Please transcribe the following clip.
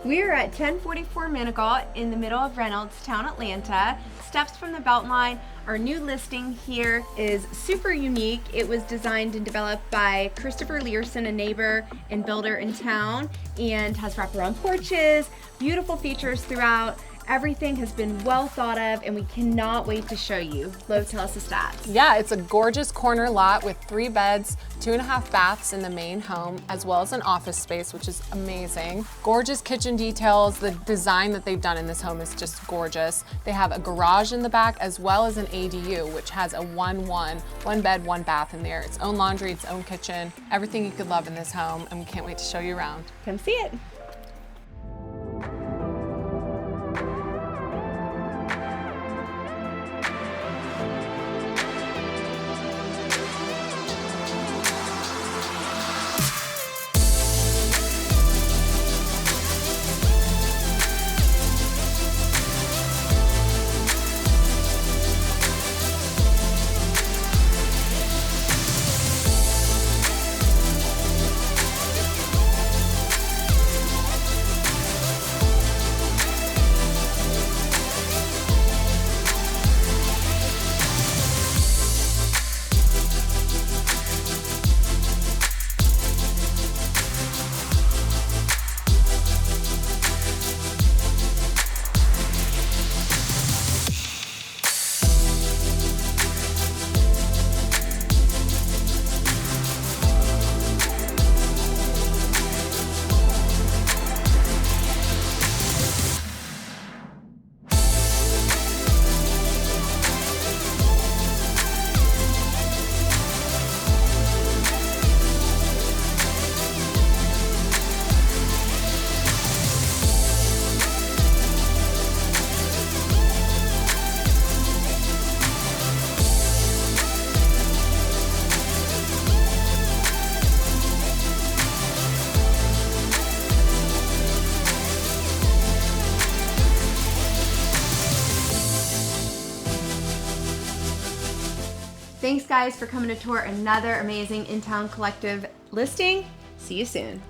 We're at 1044 Manigault in the middle of Reynoldstown, Atlanta. Steps from the Beltline. Our new listing here is super unique. It was designed and developed by Christopher Learson, a neighbor and builder in town, and has wraparound porches, beautiful features throughout. Everything has been well thought of, and we cannot wait to show you. Lo, tell us the stats. Yeah, it's a gorgeous corner lot with 3 beds, 2.5 baths in the main home, as well as an office space, which is amazing. Gorgeous kitchen details. The design that they've done in this home is just gorgeous. They have a garage in the back as well as an ADU, which has a 1 bed, 1 bath in there. Its own laundry, its own kitchen, everything you could love in this home, and we can't wait to show you around. Come see it. Thanks guys for coming to tour another amazing Intown Collective listing. See you soon.